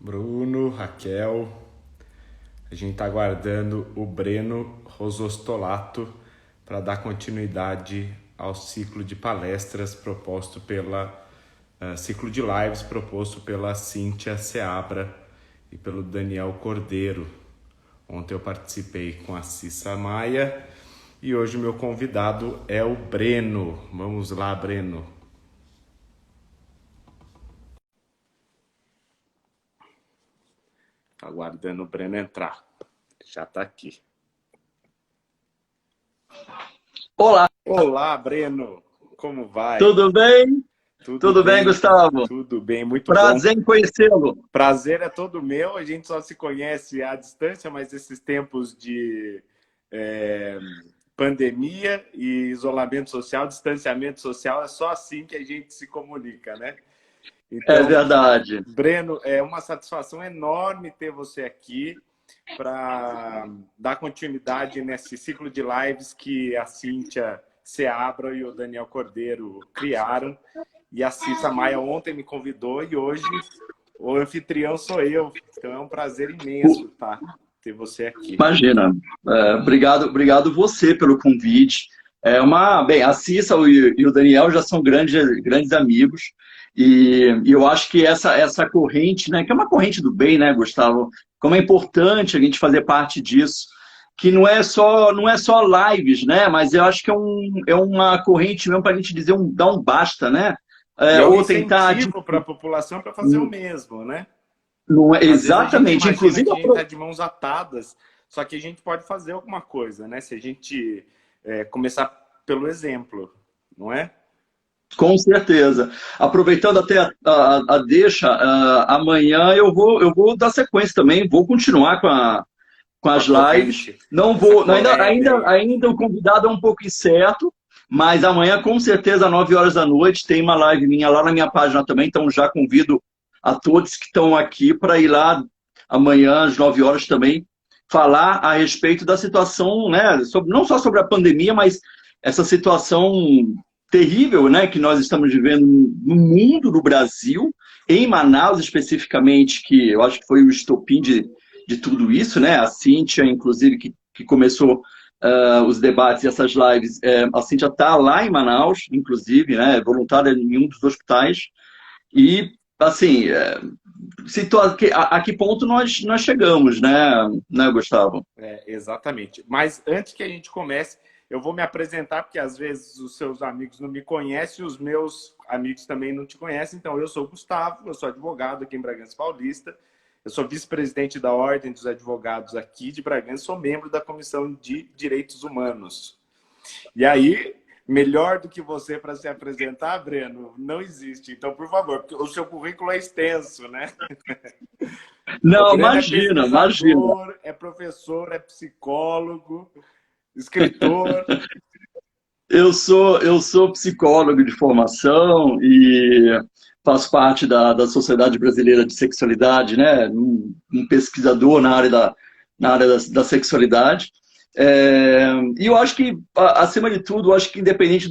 Bruno, Raquel, a gente está aguardando o Breno Rosostolato para dar continuidade ao ciclo de palestras proposto ciclo de lives proposto pela Cíntia Seabra e pelo Daniel Cordeiro. Ontem eu participei com a Cissa Maia e hoje o meu convidado é o Breno. Vamos lá, Breno. Aguardando o Breno entrar. Já está aqui. Olá, Olá, Breno. Como vai? tudo bem? Tudo Tudo bem, bem? Gustavo? Tudo bem, muito bom. Prazer em conhecê-lo. Prazer é todo meu. A gente só se conhece à distância, mas esses tempos de é, pandemia e isolamento social, distanciamento social, é só assim que a gente se comunica, né? É Então, verdade. Breno, é uma satisfação enorme ter você aqui para dar continuidade nesse ciclo de lives que a Cíntia Seabra e o Daniel Cordeiro criaram. E a Cissa Maia ontem me convidou e hoje o anfitrião sou eu. Então é um prazer imenso, tá, ter você aqui. Imagina. Obrigado você pelo convite. Bem, a Cissa e o Daniel já são grandes amigos e eu acho que essa corrente, né, que é uma corrente do bem, né, Gustavo? Como é importante a gente fazer parte disso, que não é só lives, né? Mas eu acho que é uma corrente mesmo para a gente dizer dar um basta, né? E é um Ou tentar. incentivo para a população para fazer o mesmo, né? Não é, Às vezes a gente exatamente, imagina inclusive que a gente está de mãos atadas, só que a gente pode fazer alguma coisa, né? Se a gente começar pelo exemplo, não é? com certeza. Aproveitando até a deixa, amanhã eu vou dar sequência também, vou continuar com Com a as lives. corrente, Não essa vou, collab aí. ainda o convidado é um pouco incerto, mas amanhã, com certeza, às 9 horas da noite, tem uma live minha lá na minha página também, então já convido a todos que estão aqui para ir lá amanhã, às 9 horas também, falar a respeito da situação, né, não só sobre a pandemia, mas essa situação terrível, né, que nós estamos vivendo no mundo, no Brasil, em Manaus especificamente, que eu acho que foi o estopim de tudo isso, né? A Cíntia, inclusive, que começou os debates e essas lives, a Cíntia está lá em Manaus, inclusive, né? Voluntária em um dos hospitais. E, assim, a que ponto nós chegamos, né, Gustavo? Exatamente. Mas antes que a gente comece, eu vou me apresentar, porque às vezes os seus amigos não me conhecem, os meus amigos também não te conhecem. Então, eu sou o Gustavo, eu sou advogado aqui em Bragança Paulista, eu sou vice-presidente da Ordem dos Advogados aqui de Bragança, sou membro da Comissão de Direitos Humanos. E aí, melhor do que você para se apresentar, Breno, não existe. Então, por favor, porque o seu currículo é extenso, né? O Não, Breno é imagina. pesquisador, é professor, é psicólogo, escritor. Eu sou psicólogo de formação e faço parte da Sociedade Brasileira de Sexualidade, né? Um pesquisador na área da sexualidade. E eu acho que, acima de tudo, eu acho que independente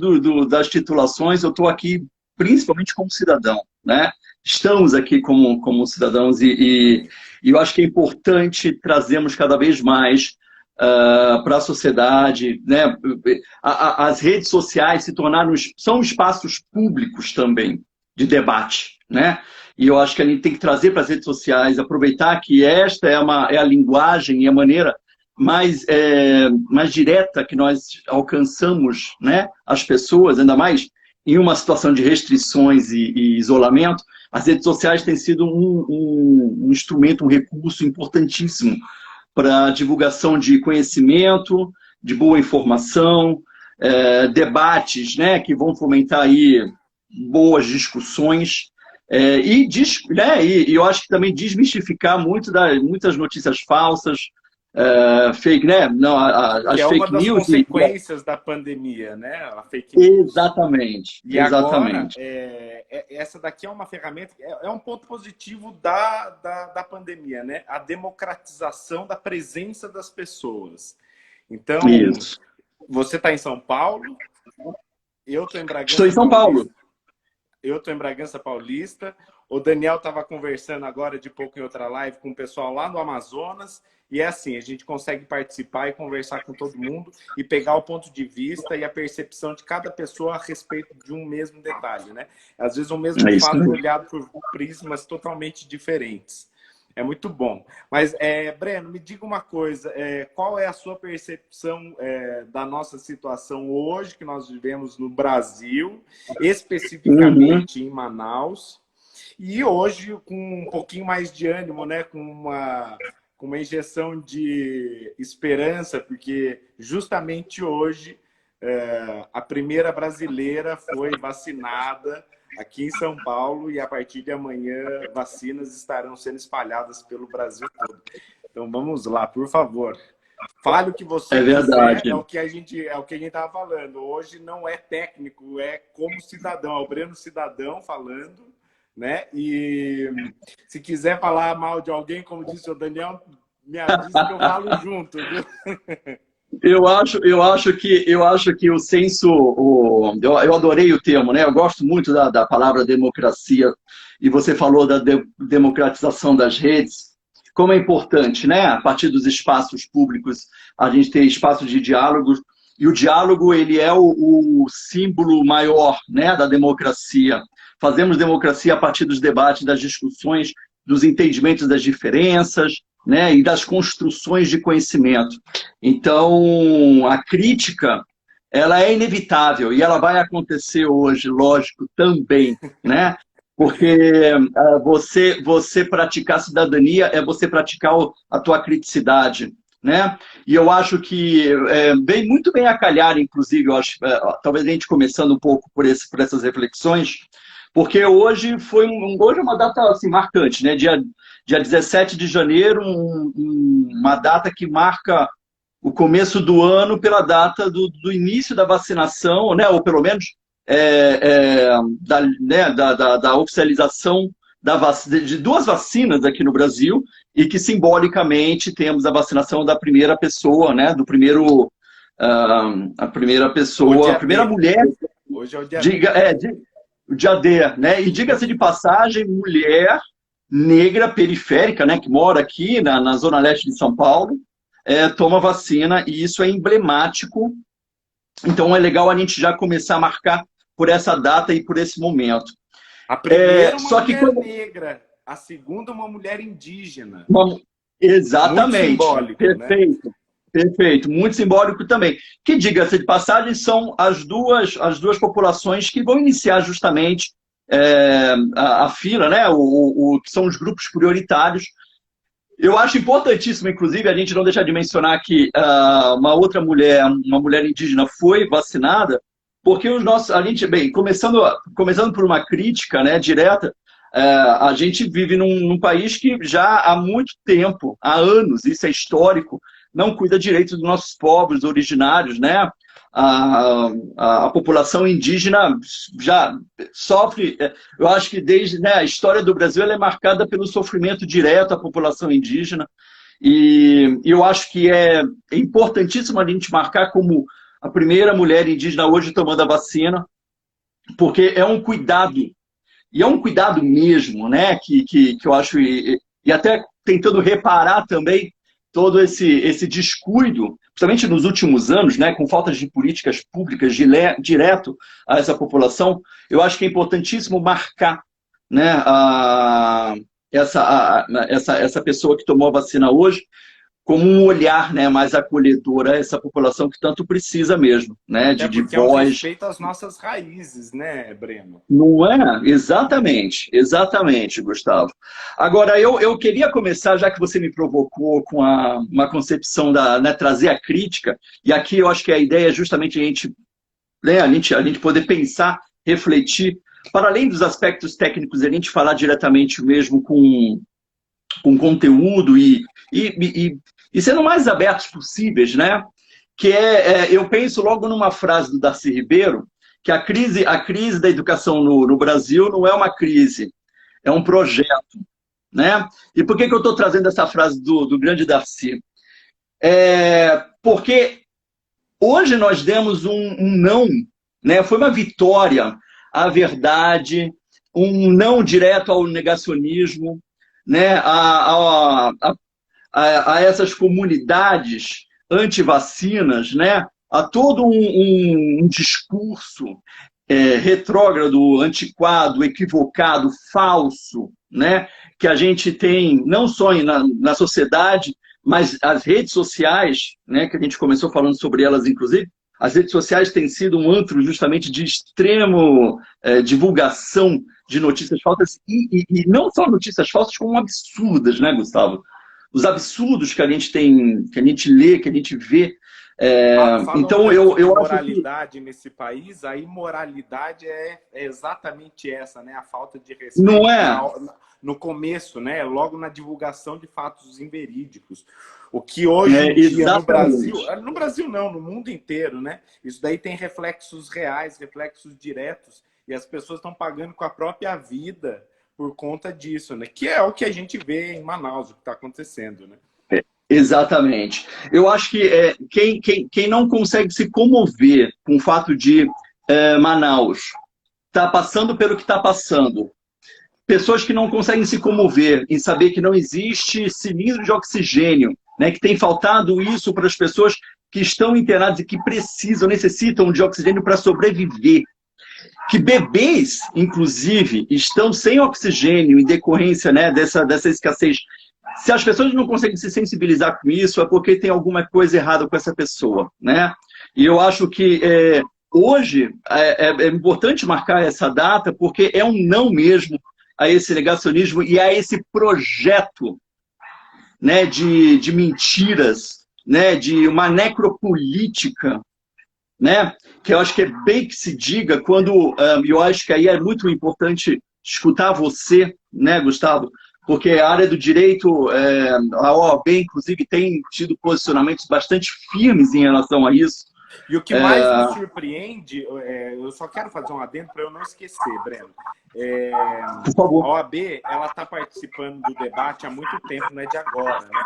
das titulações, eu estou aqui principalmente como cidadão, né? Estamos aqui como cidadãos e eu acho que é importante trazermos cada vez mais para a sociedade, né? As redes sociais são espaços públicos também de debate, né? E eu acho que a gente tem que trazer para as redes sociais, aproveitar que esta é a linguagem e a maneira mais direta que nós alcançamos, né, as pessoas, ainda mais em uma situação de restrições e isolamento. As redes sociais têm sido um instrumento, um recurso importantíssimo para divulgação de conhecimento, de boa informação, debates, né, que vão fomentar aí boas discussões, e eu acho que também desmistificar muitas notícias falsas, fake, né? Não, Que as é uma fake das news. consequências da pandemia, né? A fake news. Exatamente, E agora, exatamente. essa daqui é uma ferramenta, é um ponto positivo da pandemia, né? A democratização da presença das pessoas. Então, Isso. você está em São Paulo, eu estou em Estou em Bragança São Paulo. Paulista. eu estou em Bragança Paulista, o Daniel estava conversando agora de pouco em outra live com o pessoal lá no Amazonas, e é assim, a gente consegue participar e conversar com todo mundo e pegar o ponto de vista e a percepção de cada pessoa a respeito de um mesmo detalhe, né? Às vezes o mesmo É isso fato mesmo. olhado por prismas totalmente diferentes. É muito bom. Mas, Breno, me diga uma coisa, qual é a sua percepção da nossa situação hoje, que nós vivemos no Brasil, Uhum. especificamente em Manaus, e hoje com um pouquinho mais de ânimo, né? Com uma injeção de esperança, porque justamente hoje a primeira brasileira foi vacinada aqui em São Paulo e a partir de amanhã vacinas estarão sendo espalhadas pelo Brasil todo. Então vamos lá, por favor. Fale o que você É quiser, verdade. é o que a gente estava falando. Hoje não é técnico, é como cidadão, é o Breno cidadão falando, né? E se quiser falar mal de alguém, como disse o Daniel, me avisa que eu falo junto, viu? Eu acho que o senso, eu adorei o termo, né? Eu gosto muito da palavra democracia, e você falou da democratização das redes, como é importante, né? A partir dos espaços públicos, a gente ter espaços de diálogo, e o diálogo, ele é o símbolo maior, né, da democracia. Fazemos democracia a partir dos debates, das discussões, dos entendimentos das diferenças, né, e das construções de conhecimento. Então, a crítica, ela é inevitável e ela vai acontecer hoje, lógico, também, né? Porque você praticar cidadania é você praticar a tua criticidade, né? E eu acho que vem muito bem a calhar, inclusive, eu acho, talvez a gente começando um pouco por essas reflexões, porque hoje é uma data assim, marcante, né? Dia 17 de janeiro, uma data que marca o começo do ano pela data do início da vacinação, né? Ou pelo menos da oficialização de duas vacinas aqui no Brasil, e que simbolicamente temos a vacinação da primeira pessoa, né? A primeira O pessoa, a dia primeira D. mulher, Hoje é o dia D. diga, o dia D, né? E diga-se de passagem, mulher negra periférica, né, que mora aqui na zona leste de São Paulo, toma vacina, e isso é emblemático. Então é legal a gente já começar a marcar por essa data e por esse momento. A primeira, uma Só que mulher negra. A segunda, uma mulher indígena. Muito Exatamente, simbólico, né? perfeito, perfeito, muito simbólico também. Que, diga-se de passagem, são as duas populações que vão iniciar justamente a fila, né? Que são os grupos prioritários. Eu acho importantíssimo, inclusive, a gente não deixar de mencionar que uma outra mulher, uma mulher indígena, foi vacinada, porque a gente, bem, começando por uma crítica, né, direta, a gente vive num país que já há muito tempo, há anos, isso é histórico, não cuida direito dos nossos povos originários, né? A população indígena já sofre, eu acho que desde, né, a história do Brasil ela é marcada pelo sofrimento direto à população indígena, e eu acho que é importantíssimo a gente marcar como a primeira mulher indígena hoje tomando a vacina, porque é um cuidado, e é um cuidado mesmo, né, que eu acho, e até tentando reparar também todo esse descuido, principalmente nos últimos anos, né, com falta de políticas públicas direto a essa população. Eu acho que é importantíssimo marcar, né, essa pessoa que tomou a vacina hoje como um olhar, né, mais acolhedor a essa população que tanto precisa mesmo, né, Até de porque é um voz. respeito às nossas raízes, né, Breno? Não é? Exatamente, exatamente, Gustavo. Agora, eu queria começar, já que você me provocou com uma concepção né, trazer a crítica, e aqui eu acho que a ideia é justamente a gente poder pensar, refletir, para além dos aspectos técnicos, a gente falar diretamente mesmo com conteúdo e sendo mais abertos possíveis, né? Que eu penso logo numa frase do Darcy Ribeiro, que a crise da educação no Brasil não é uma crise, é um projeto, né? E por que eu estou trazendo essa frase do grande Darcy? Porque hoje nós demos um não, né? Foi uma vitória à verdade, um não direto ao negacionismo, né? A essas comunidades anti-vacinas, né? A todo um discurso retrógrado, antiquado, equivocado, falso, né? Que a gente tem não só na sociedade, mas as redes sociais, né? Que a gente começou falando sobre elas, inclusive, as redes sociais têm sido um antro justamente de extremo divulgação de notícias falsas e não só notícias falsas, como absurdas, né, Gustavo? Os absurdos que a gente tem, que a gente lê, que a gente vê. Então, tanto de eu acho que... moralidade nesse país, a imoralidade é exatamente essa, né? A falta de respeito Não é? no começo, né? Logo na divulgação de fatos inverídicos. O que hoje em dia no Brasil não, no mundo inteiro, né? Isso daí tem reflexos reais, reflexos diretos, e as pessoas estão pagando com a própria vida por conta disso, né? Que é o que a gente vê em Manaus, o que está acontecendo, né? Exatamente. Eu acho que quem não consegue se comover com o fato de Manaus estar passando pelo que está passando, pessoas que não conseguem se comover em saber que não existe cilindro de oxigênio, né, que tem faltado isso para as pessoas que estão internadas e que necessitam de oxigênio para sobreviver. Que bebês, inclusive, estão sem oxigênio em decorrência, né, dessa escassez. Se as pessoas não conseguem se sensibilizar com isso, é porque tem alguma coisa errada com essa pessoa, né? E eu acho que hoje é importante marcar essa data, porque é um não mesmo a esse negacionismo e a esse projeto, né, de mentiras, né, de uma necropolítica, né, que eu acho que é bem que se diga quando... eu acho que aí é muito importante escutar você, né, Gustavo, porque a área do direito, a OAB, inclusive, tem tido posicionamentos bastante firmes em relação a isso. E o que mais me surpreende, eu só quero fazer um adendo para eu não esquecer, Breno. Por favor. A OAB está participando do debate há muito tempo, não é de agora, né?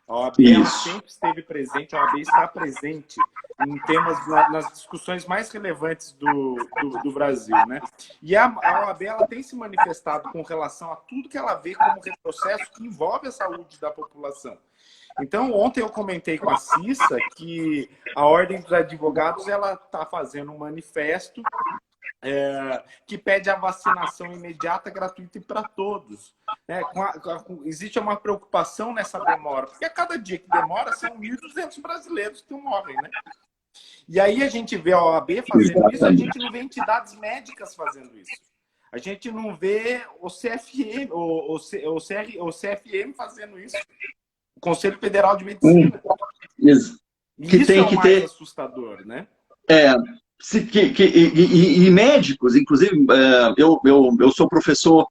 A OAB ela sempre esteve presente, a OAB está presente em temas, nas discussões mais relevantes do Brasil, né? E a OAB ela tem se manifestado com relação a tudo que ela vê como retrocesso que envolve a saúde da população. Então, ontem eu comentei com a Cissa que a Ordem dos Advogados ela está fazendo um manifesto que pede a vacinação imediata, gratuita e para todos. Né? Existe uma preocupação nessa demora, porque a cada dia que demora, são 1.200 brasileiros que morrem, né? E aí a gente vê a OAB fazendo isso, a gente não vê entidades médicas fazendo isso. A gente não vê o CFM, o CFM fazendo isso. O Conselho Federal de Medicina. Isso é o mais assustador, né? E médicos, inclusive, eu sou professor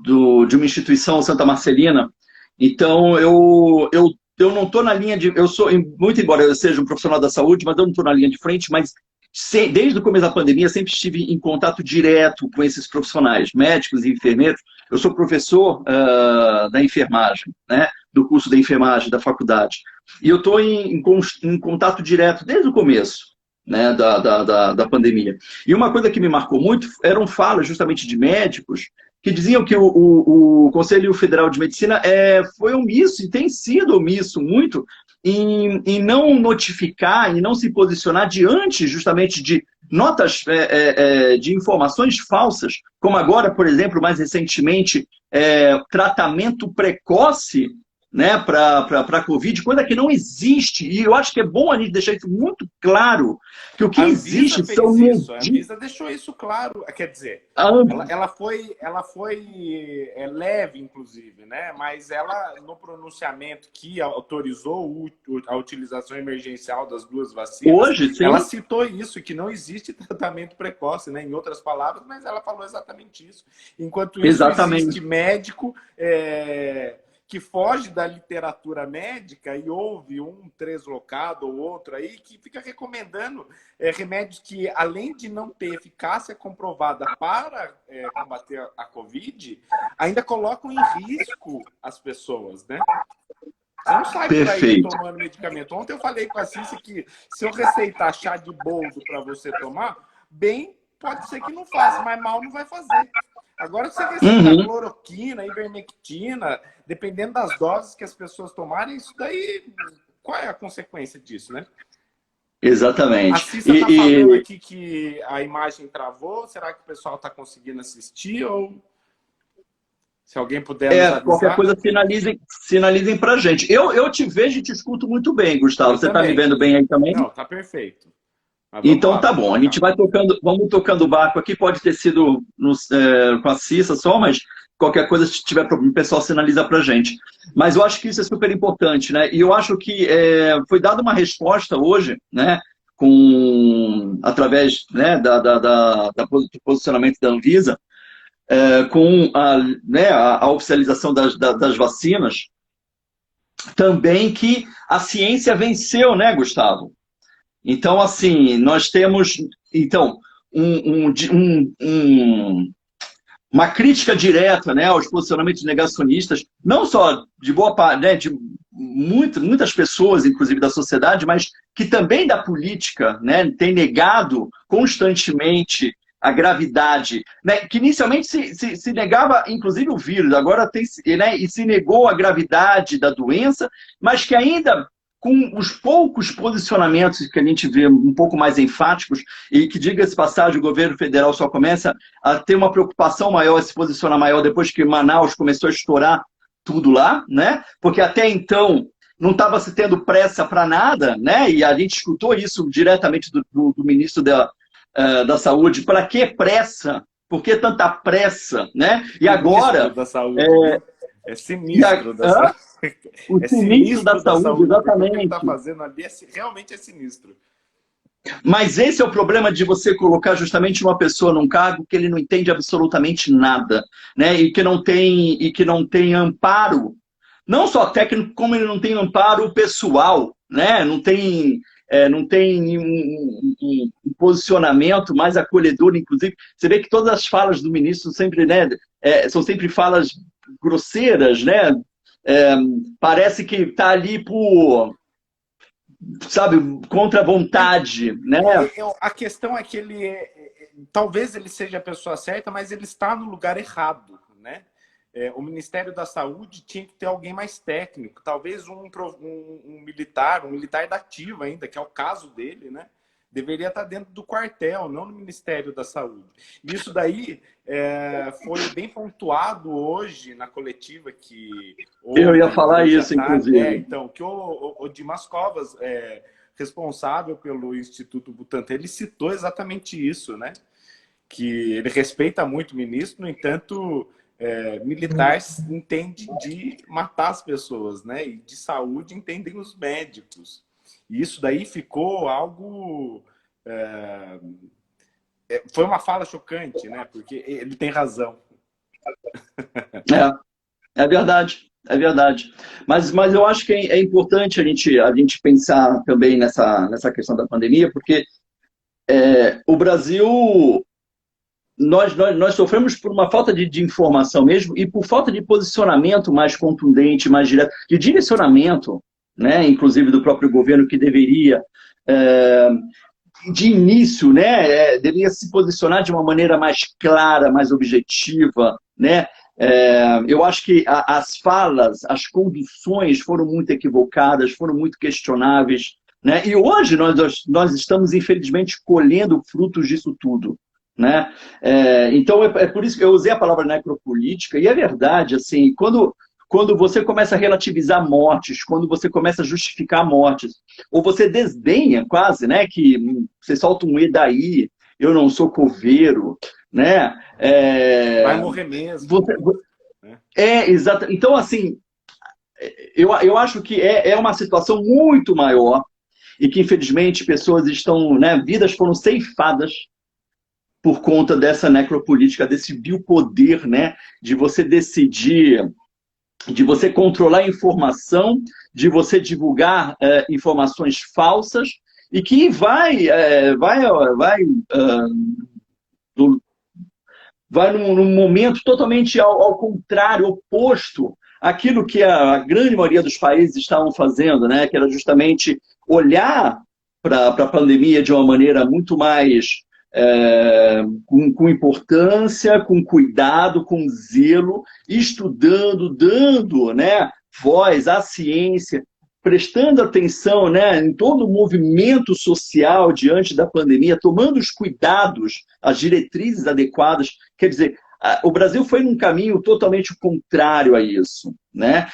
de uma instituição, Santa Marcelina, então eu não estou na linha de... muito embora eu seja um profissional da saúde, mas eu não estou na linha de frente, mas desde o começo da pandemia sempre estive em contato direto com esses profissionais, médicos e enfermeiros. Eu sou professor da enfermagem, né? Do curso da enfermagem da faculdade. E eu estou em contato direto desde o começo, né, da pandemia. E uma coisa que me marcou muito eram falas justamente de médicos que diziam que o Conselho Federal de Medicina foi omisso, e tem sido omisso muito, em não notificar, em não se posicionar diante justamente de notas de informações falsas, como agora, por exemplo, mais recentemente, tratamento precoce, né, para a Covid, coisa que não existe. E eu acho que é bom a gente deixar isso muito claro, que o que existe são... A Anvisa deixou isso claro. Quer dizer, ela foi leve, inclusive, né? Mas ela, no pronunciamento que autorizou a utilização emergencial das duas vacinas, hoje, sim, ela citou isso, que não existe tratamento precoce, né? Em outras palavras, mas ela falou exatamente isso. Enquanto isso, existe médico... que foge da literatura médica e ouve um translocado ou outro aí que fica recomendando remédios que, além de não ter eficácia comprovada para combater a Covid, ainda colocam em risco as pessoas, né? Você não sai por aí tomando medicamento. Ontem eu falei com a Cícia que se eu receitar chá de boldo para você tomar, bem pode ser que não faça, mas mal não vai fazer. Agora, se você receitar cloroquina, ivermectina, dependendo das doses que as pessoas tomarem, isso daí, qual é a consequência disso, né? A Exatamente. Cissa está falando aqui que a imagem travou. Será que o pessoal está conseguindo assistir? Ou se alguém puder nos avisar? Qualquer coisa, sinalizem para a gente. Eu te vejo e te escuto muito bem, Gustavo. Você está me vendo bem aí também? Não, tá perfeito. Então lá, tá bom, a gente vai tocando, vamos tocando o barco aqui, pode ter sido com a Cissa só, mas qualquer coisa, se tiver problema, o pessoal sinaliza pra gente. Mas eu acho que isso é super importante, né? E eu acho que foi dada uma resposta hoje, né, através, né, do posicionamento da Anvisa, com a oficialização das vacinas, também que a ciência venceu, né, Gustavo? Então, assim, nós temos uma crítica direta, né, aos posicionamentos negacionistas, não só de boa parte, né, de muitas pessoas, inclusive da sociedade, mas que também da política, né, tem negado constantemente a gravidade, né, que inicialmente se negava, inclusive, o vírus, agora né, e se negou a gravidade da doença, mas que ainda, com os poucos posicionamentos que a gente vê um pouco mais enfáticos, e que, diga-se passagem, o governo federal só começa a ter uma preocupação maior, a se posicionar maior, depois que Manaus começou a estourar tudo lá, né? Porque até então não estava se tendo pressa para nada, né? E a gente escutou isso diretamente do ministro da Saúde. Para que pressa? Por que tanta pressa, né? E agora... da Saúde, é sinistro da Saúde. O sinistro da saúde, exatamente. O que ele está fazendo ali realmente é sinistro. Mas esse é o problema de você colocar justamente uma pessoa num cargo que ele não entende absolutamente nada, né? E que não tem amparo, não só técnico, como ele não tem amparo pessoal, né? Não tem um posicionamento mais acolhedor, inclusive. Você vê que todas as falas do ministro sempre, né, são sempre falas grosseiras, né? Parece que está ali por, sabe, contra a vontade, né? A questão é que talvez ele seja a pessoa certa, mas ele está no lugar errado, né? O Ministério da Saúde tinha que ter alguém mais técnico, talvez um militar da ativa ainda, que é o caso dele, né? Deveria estar dentro do quartel, não no Ministério da Saúde. Isso daí foi bem pontuado hoje na coletiva que... Eu ia falar isso, inclusive. Então, que o Dimas Covas, responsável pelo Instituto Butantan, ele citou exatamente isso, né? Que ele respeita muito o ministro, no entanto, militar entende de matar as pessoas, né? E de saúde entendem os médicos. E isso daí ficou algo... foi uma fala chocante, né? Porque ele tem razão. É verdade, é verdade. Mas eu acho que é importante a gente pensar também nessa questão da pandemia, porque o Brasil... Nós sofremos por uma falta de informação mesmo e por falta de posicionamento mais contundente, mais direto, de direcionamento, né, inclusive do próprio governo, que deveria, de início, né, deveria se posicionar de uma maneira mais clara, mais objetiva, né? Eu acho que as falas, as conduções foram muito equivocadas, foram muito questionáveis, né? E hoje nós estamos, infelizmente, colhendo frutos disso tudo, né? Então, é por isso que eu usei a palavra necropolítica, e é verdade, assim, quando você começa a relativizar mortes, quando você começa a justificar mortes, ou você desdenha quase, né, que você solta um "e daí", eu não sou coveiro, né? Vai morrer mesmo. Exato. Então, assim, eu acho que é uma situação muito maior e que, infelizmente, pessoas estão, né, vidas foram ceifadas por conta dessa necropolítica, desse biopoder, né, de você decidir, de você controlar a informação, de você divulgar informações falsas e que vai num momento totalmente ao contrário, oposto àquilo que a grande maioria dos países estavam fazendo, né, que era justamente olhar para a pandemia de uma maneira muito mais com importância, com cuidado, com zelo, estudando, dando, né, voz à ciência, prestando atenção, né, em todo o movimento social diante da pandemia, tomando os cuidados, as diretrizes adequadas. Quer dizer, o Brasil foi num caminho totalmente contrário a isso, né?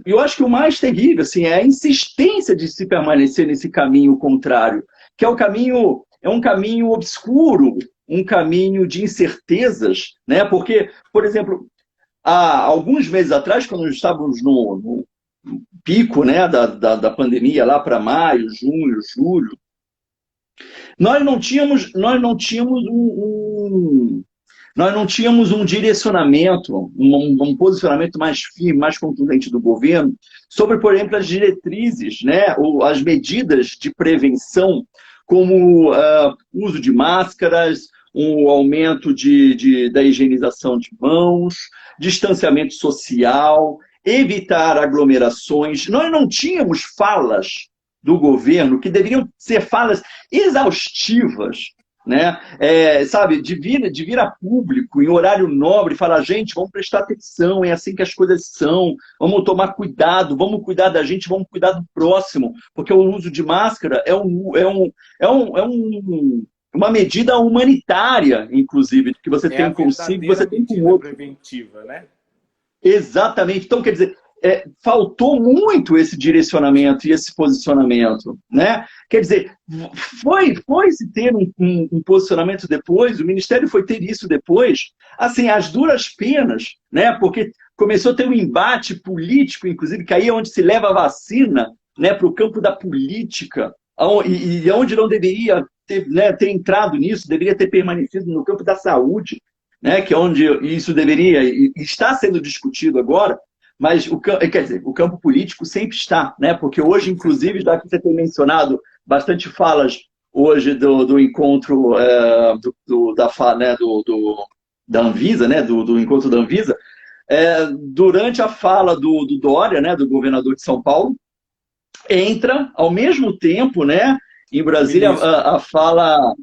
Eu acho que o mais terrível assim, é a insistência de se permanecer nesse caminho contrário, que é um caminho obscuro, um caminho de incertezas, né? Porque, por exemplo, há alguns meses atrás, quando nós estávamos no pico, né, da pandemia, lá para maio, junho, julho, nós não tínhamos um direcionamento, um posicionamento mais firme, mais contundente do governo sobre, por exemplo, as diretrizes, né, ou as medidas de prevenção, como uso de máscaras, um aumento da higienização de mãos, distanciamento social, evitar aglomerações. Nós não tínhamos falas do governo que deveriam ser falas exaustivas, né? Sabe, de vir a público em horário nobre e falar, gente, vamos prestar atenção, é assim que as coisas são, vamos tomar cuidado, vamos cuidar da gente, vamos cuidar do próximo, porque o uso de máscara uma medida humanitária, inclusive, que você tem consigo, você tem com o outro. Preventiva, né? Exatamente. Então, quer dizer, faltou muito esse direcionamento e esse posicionamento, né? Quer dizer, foi-se ter um posicionamento depois, o Ministério foi ter isso depois, assim, às duras penas, né? Porque começou a ter um embate político, inclusive, que aí é onde se leva a vacina, né, para o campo da política, e onde não deveria ter entrado nisso, deveria ter permanecido no campo da saúde, né, que é onde isso deveria, e está sendo discutido agora, mas quer dizer, o campo político sempre está, né, porque hoje, inclusive, já que você tem mencionado bastante falas hoje do encontro da Anvisa, né, do encontro da Anvisa, durante a fala do Dória, né, do governador de São Paulo, entra, ao mesmo tempo, né, em Brasília, a fala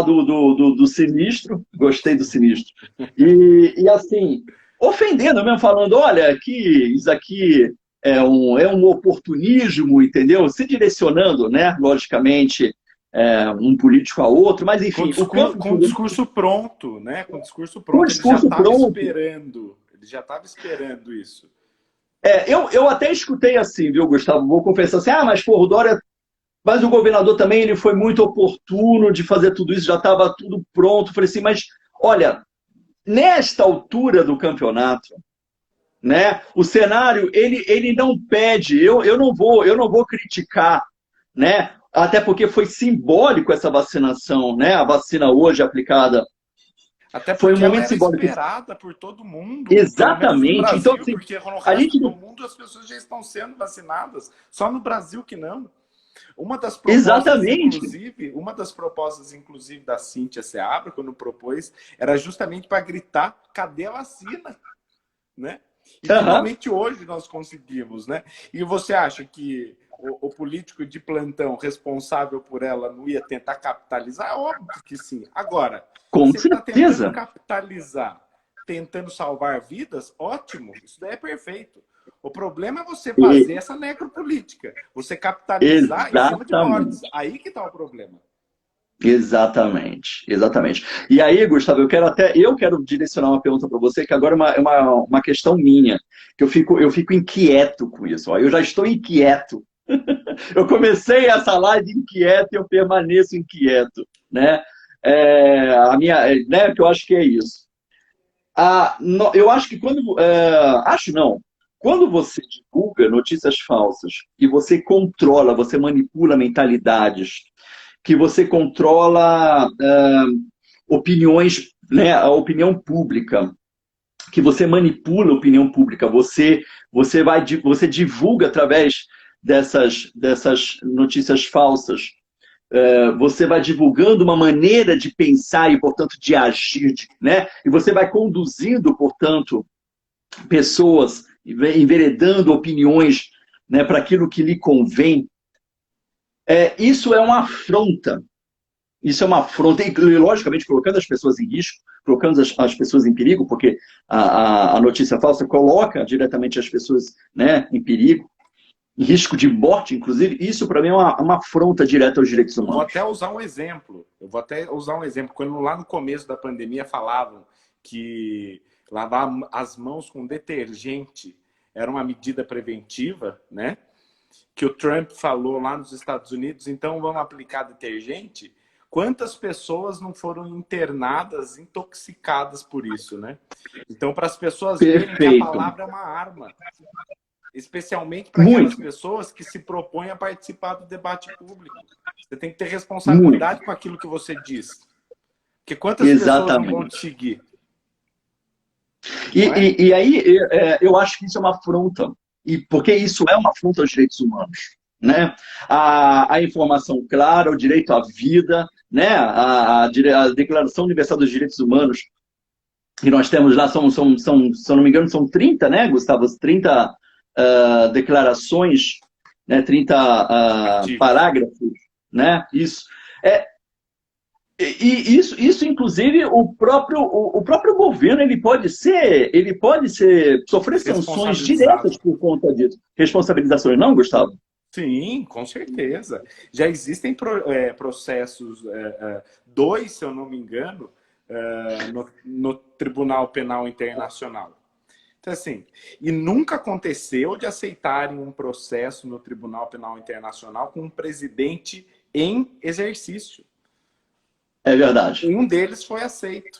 do Sinistro, gostei do Sinistro, e assim, ofendendo mesmo, falando, olha, que isso aqui é um oportunismo, entendeu? Se direcionando, né, logicamente, um político a outro, mas enfim... Com o discurso pronto, né? Com o discurso pronto, com o discurso pronto. Ele já estava esperando isso. Eu até escutei assim, viu, Gustavo? Vou confessar assim, mas pô, o Dória... Mas o governador também ele foi muito oportuno de fazer tudo isso, já estava tudo pronto. Falei assim, mas olha, nesta altura do campeonato, né, o cenário ele não pede, eu não vou criticar, né, até porque foi simbólico essa vacinação, né, a vacina hoje aplicada. Até porque foi um momento ela simbólico. Esperada por todo mundo. Exatamente. Brasil, então, assim, porque no resto do mundo as pessoas já estão sendo vacinadas, só no Brasil que não. Uma das propostas, inclusive, da Cíntia Seabra, quando propôs, era justamente para gritar, cadê a vacina? Né? E finalmente hoje nós conseguimos, né? E você acha que o político de plantão responsável por ela não ia tentar capitalizar? É óbvio que sim. Agora, com você está certeza. tentando capitalizar, tentando salvar vidas, ótimo, isso daí é perfeito. O problema é você fazer essa necropolítica, você capitalizar em cima de mortes. Aí que está o problema. Exatamente, exatamente. E aí, Gustavo, eu quero direcionar uma pergunta para você, que agora é uma questão minha, que eu fico inquieto com isso. Ó, eu já estou inquieto. Eu comecei essa live inquieto e eu permaneço inquieto, né? Que eu acho que é isso. Eu acho que quando você divulga notícias falsas e você controla, você manipula mentalidades, que você controla opiniões, né, a opinião pública, que você manipula a opinião pública, você divulga através dessas notícias falsas, você vai divulgando uma maneira de pensar e, portanto, de agir, né? E você vai conduzindo, portanto, pessoas, enveredando opiniões, né, para aquilo que lhe convém. Isso é uma afronta, isso é uma afronta, e logicamente colocando as pessoas em risco, colocando as pessoas em perigo, porque a notícia falsa coloca diretamente as pessoas, né, em perigo, em risco de morte, inclusive. Isso para mim é uma afronta direta aos direitos Eu vou humanos. até usar um exemplo. Quando lá no começo da pandemia falavam que lavar as mãos com detergente era uma medida preventiva, né? Que o Trump falou lá nos Estados Unidos, então vamos aplicar detergente. Quantas pessoas não foram internadas, intoxicadas por isso, né? Então, para as pessoas verem que a Perfeito. palavra é uma arma, especialmente para aquelas Muito, pessoas que se propõem a participar do debate público. Você tem que ter muito. responsabilidade com aquilo que você diz. Porque quantas pessoas não vão te Exatamente. seguir, E, não é? e aí eu acho que isso é uma afronta, e porque isso é uma afronta aos direitos humanos, né? A informação clara, o direito à vida, né? A Declaração Universal dos Direitos Humanos, que nós temos lá, se eu não me engano, são 30, né, Gustavo? 30 declarações, né? 30 Artigos. parágrafos, né? Isso. É, isso, inclusive, o próprio governo ele pode sofrer sanções diretas Responsabilizado. por conta disso. Responsabilizações, não, Gustavo? Sim, com certeza. Já existem processos, dois, se eu não me engano, no Tribunal Penal Internacional. Então, assim, e nunca aconteceu de aceitarem um processo no Tribunal Penal Internacional com um presidente em exercício. É verdade. Um deles foi aceito.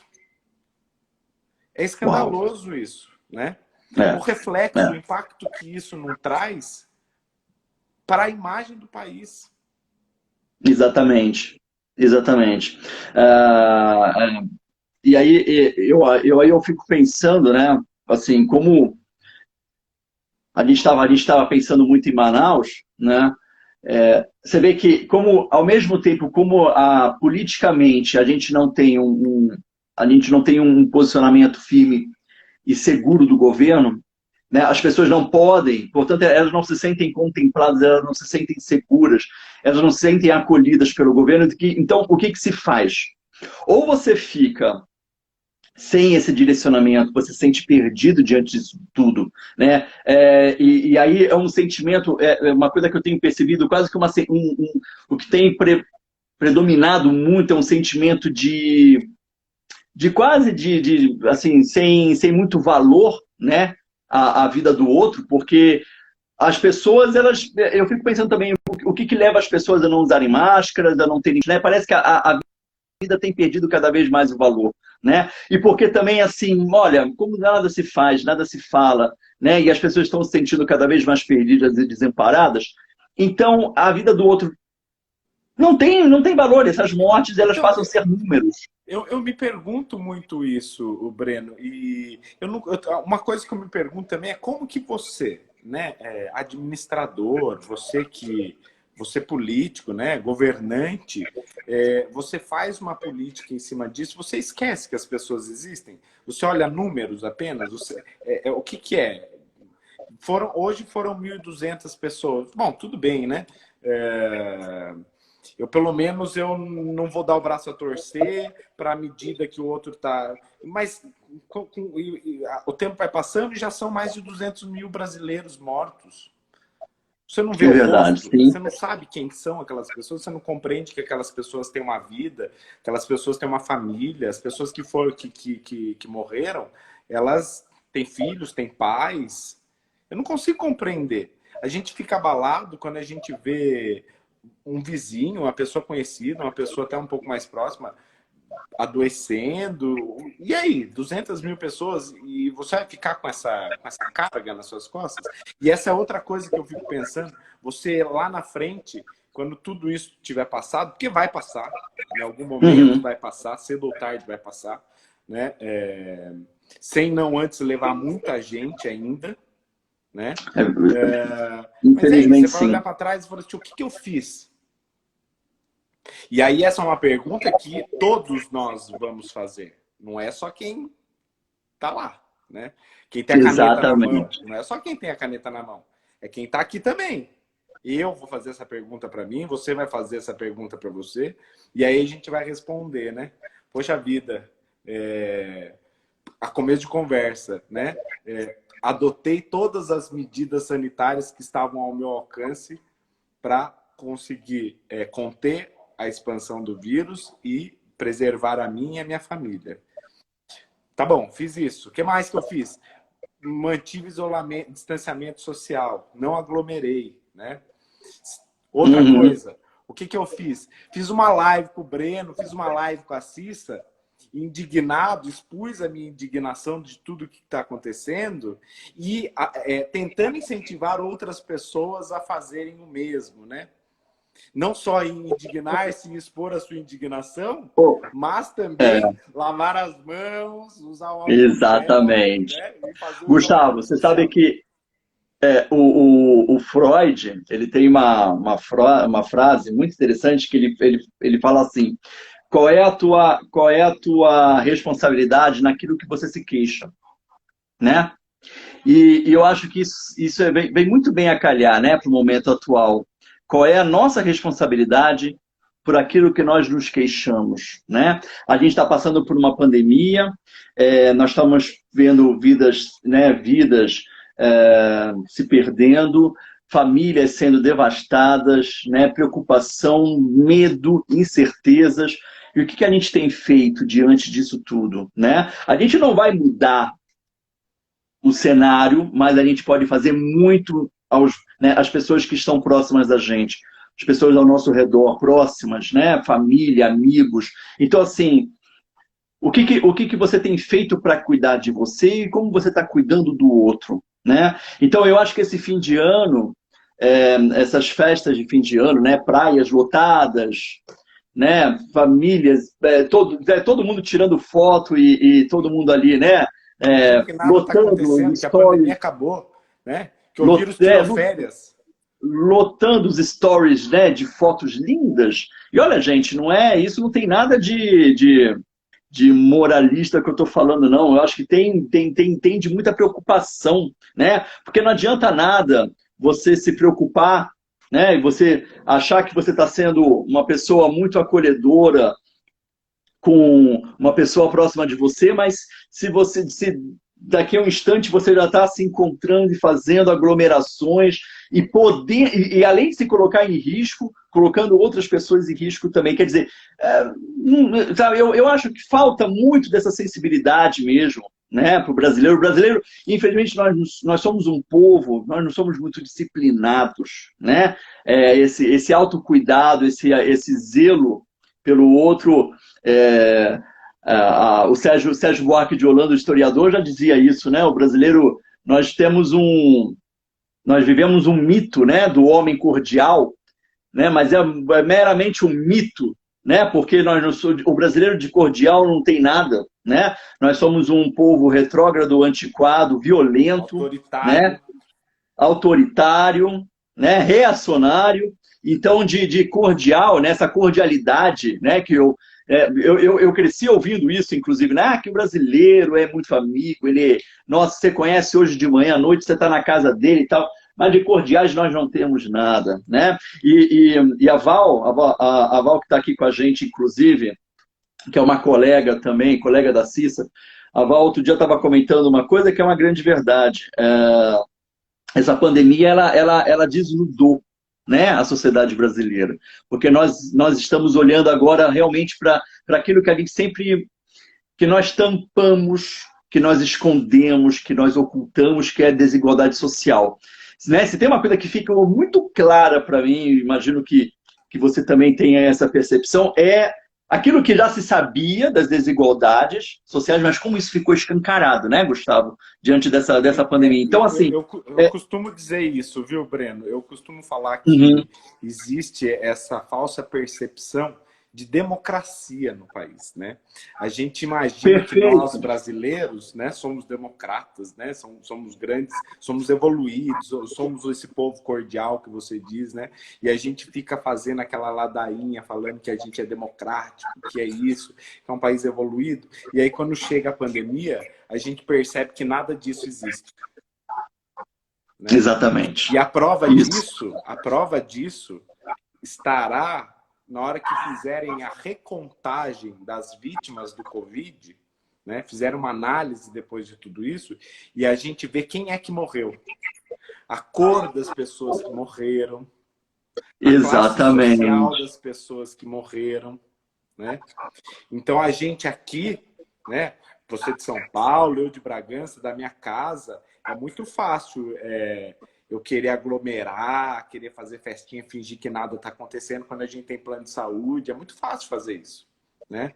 É Uau. escandaloso isso, né? O É, reflexo, o é. impacto que isso não traz para a imagem do país. Exatamente. Exatamente. E aí eu fico pensando, né? Assim, como a gente estava pensando muito em Manaus, né? Você vê que, como ao mesmo tempo, como politicamente a gente não tem um posicionamento firme e seguro do governo, né? As pessoas não podem, portanto, elas não se sentem contempladas, elas não se sentem seguras, elas não se sentem acolhidas pelo governo. Então, o que se faz? Ou você fica sem esse direcionamento, você se sente perdido diante disso tudo, né? E aí é um sentimento, uma coisa que eu tenho percebido, quase que o que tem predominado muito é um sentimento de quase assim, sem muito valor, né? A vida do outro, porque as pessoas, eu fico pensando também o que leva as pessoas a não usarem máscaras, a não terem, né? Parece que a vida tem perdido cada vez mais o valor, né? E porque também, assim, olha, como nada se faz, nada se fala, né? E as pessoas estão se sentindo cada vez mais perdidas e desamparadas, então a vida do outro não tem valor. Essas mortes, elas Então, passam a ser números. eu me pergunto muito isso, o Breno, e uma coisa que eu me pergunto também é como que você, né, administrador, você político, né, governante, você faz uma política em cima disso, você esquece que as pessoas existem? Você olha números apenas? O que é? Hoje foram 1.200 pessoas. Bom, tudo bem, né? Pelo menos, eu não vou dar o braço a torcer para a medida que o outro está. Mas o tempo vai passando e já são mais de 200 mil brasileiros mortos. Você não vê É o verdade, rosto, sim. você não sabe quem são aquelas pessoas, você não compreende que aquelas pessoas têm uma vida, aquelas pessoas têm uma família, as pessoas que morreram, elas têm filhos, têm pais. Eu não consigo compreender. A gente fica abalado quando a gente vê um vizinho, uma pessoa conhecida, uma pessoa até um pouco mais próxima, adoecendo. E aí, 200 mil pessoas e você vai ficar com essa carga nas suas costas? E essa é outra coisa que eu fico pensando. Você lá na frente, quando tudo isso tiver passado, porque vai passar, em algum momento Uhum. vai passar, cedo ou tarde vai passar, né? Sem não antes levar muita gente ainda, né? Mas é isso, você Infelizmente, vai olhar sim. para trás e falar assim, o que eu fiz? E aí essa é uma pergunta que todos nós vamos fazer. Não é só quem está lá, né? Quem tem a caneta na mão. Exatamente. Não é só quem tem a caneta na mão. É quem está aqui também. Eu vou fazer essa pergunta para mim, você vai fazer essa pergunta para você, e aí a gente vai responder, né? Poxa vida, a começo de conversa, né? Adotei todas as medidas sanitárias que estavam ao meu alcance para conseguir conter a expansão do vírus e preservar a mim e a minha família. Tá bom, fiz isso. O que mais que eu fiz? Mantive isolamento, distanciamento social, não aglomerei, né? Outra coisa, o que que eu fiz? Fiz uma live com o Breno, fiz uma live com a Cissa, indignado, expus a minha indignação de tudo que está acontecendo e tentando incentivar outras pessoas a fazerem o mesmo, né? Não só em indignar-se e expor a sua indignação, mas também lavar as mãos, usar o álcool Exatamente. gel, né? E fazer o Gustavo, isolamento você sabe social. que o Freud, ele tem uma frase muito interessante que ele fala assim: qual é a tua responsabilidade naquilo que você se queixa, né? E eu acho que isso vem muito bem a calhar, né, para o momento atual. Qual é a nossa responsabilidade por aquilo que nós nos queixamos, né? A gente está passando por uma pandemia, nós estamos vendo vidas, né, se perdendo, famílias sendo devastadas, né, preocupação, medo, incertezas. E o que a gente tem feito diante disso tudo, né? A gente não vai mudar o cenário, mas a gente pode fazer muito às pessoas que estão próximas da gente, as pessoas ao nosso redor, próximas, né? Família, amigos. Então, assim, o que você tem feito para cuidar de você e como você está cuidando do outro, né? Então, eu acho que esse fim de ano, essas festas de fim de ano, né? Praias lotadas, né? Famílias, todo mundo tirando foto e todo mundo ali, né? Achando que nada está Lotando acontecendo, os que a pandemia stories, acabou, né? Que o vírus tirou férias. lotando os stories, né, de fotos lindas. E olha, gente, isso não tem nada de moralista que eu estou falando, não. Eu acho que tem de muita preocupação, né? Porque não adianta nada você se preocupar, né? E você achar que você está sendo uma pessoa muito acolhedora com uma pessoa próxima de você, mas se daqui a um instante você já está se encontrando e fazendo aglomerações e além de se colocar em risco, colocando outras pessoas em risco também. Quer dizer, sabe, eu acho que falta muito dessa sensibilidade mesmo, né, para o brasileiro. O brasileiro, infelizmente, nós somos um povo, nós não somos muito disciplinados, né? Esse autocuidado, esse zelo pelo outro. O Sérgio Buarque de Holanda, o historiador, já dizia isso, né? O brasileiro, nós vivemos um mito, né, do homem cordial, né? Mas é meramente um mito, né? Porque o brasileiro de cordial não tem nada, né? Nós somos um povo retrógrado, antiquado, violento, né? Autoritário. Autoritário, né? Reacionário. Então, de cordial, né? Essa cordialidade, né? Que eu cresci ouvindo isso, inclusive, né? Que o brasileiro é muito amigo, nossa, você conhece hoje de manhã, à noite, você está na casa dele e tal, mas de cordiais nós não temos nada, né? E a Val que está aqui com a gente, inclusive, que é uma colega também, colega da Cissa, a Val outro dia estava comentando uma coisa que é uma grande verdade. Essa pandemia, ela desnudou, né, a sociedade brasileira, porque nós estamos olhando agora realmente para aquilo que a gente sempre, que nós tampamos, que nós escondemos, que nós ocultamos, que é a desigualdade social. Né? Se tem uma coisa que fica muito clara para mim, imagino que você também tenha essa percepção, é aquilo que já se sabia das desigualdades sociais, mas como isso ficou escancarado, né, Gustavo, diante dessa pandemia. Então, assim... Eu costumo dizer isso, viu, Breno? Eu costumo falar Uhum. que existe essa falsa percepção de democracia no país, né? A gente imagina que nós, brasileiros, né, somos democratas, né? Somos grandes, somos evoluídos, somos esse povo cordial que você diz, né? E a gente fica fazendo aquela ladainha, falando que a gente é democrático, que é isso, que é um país evoluído. E aí, quando chega a pandemia, a gente percebe que nada disso existe. né? Exatamente. E a prova disso estará na hora que fizerem a recontagem das vítimas do Covid, né? Fizeram uma análise depois de tudo isso, e a gente vê quem é que morreu. A cor das pessoas que morreram, a classe social das pessoas que morreram, né? Então a gente aqui, né? Você de São Paulo, eu de Bragança, da minha casa, é muito fácil eu querer aglomerar, querer fazer festinha, fingir que nada está acontecendo quando a gente tem plano de saúde. É muito fácil fazer isso, né?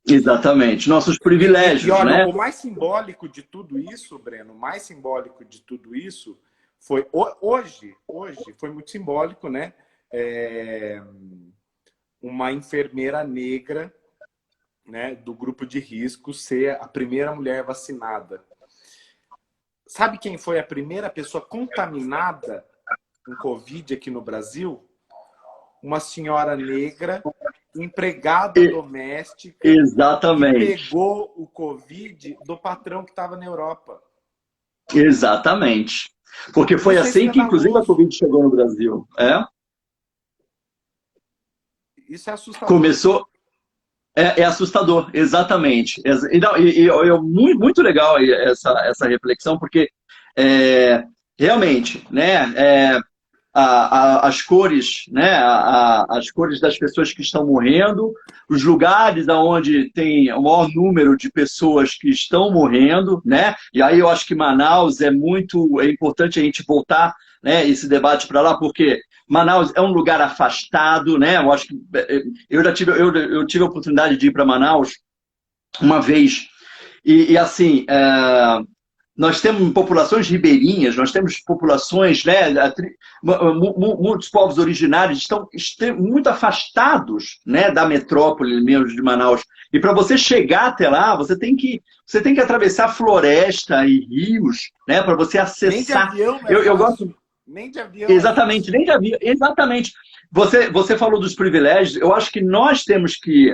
Exatamente. Nossos privilégios, e olha, né? o mais simbólico de tudo isso, Breno, o mais simbólico de tudo isso foi hoje foi muito simbólico, né? Uma enfermeira negra, né, do grupo de risco ser a primeira mulher vacinada. Sabe quem foi a primeira pessoa contaminada com Covid aqui no Brasil? Uma senhora negra, empregada doméstica, Exatamente. que pegou o Covid do patrão que estava na Europa. Exatamente. Porque foi Isso é assim que, inclusive, a Covid chegou no Brasil. Isso é assustador. Começou... É assustador, exatamente. Muito legal essa reflexão, porque realmente, né, as cores, né, as cores das pessoas que estão morrendo, os lugares onde tem o maior número de pessoas que estão morrendo, né? E aí eu acho que Manaus é importante a gente voltar, né, esse debate para lá, porque Manaus é um lugar afastado, né? Eu acho que eu tive a oportunidade de ir para Manaus uma vez e assim, nós temos populações ribeirinhas, nós temos populações, né? Muitos povos originários estão muito afastados, né, da metrópole mesmo de Manaus. E para você chegar até lá, você tem que atravessar floresta e rios, né, para você acessar. Nem de avião, eu gosto. Nem de avião. Exatamente, nem de avião. Exatamente. Você falou dos privilégios. Eu acho que nós temos que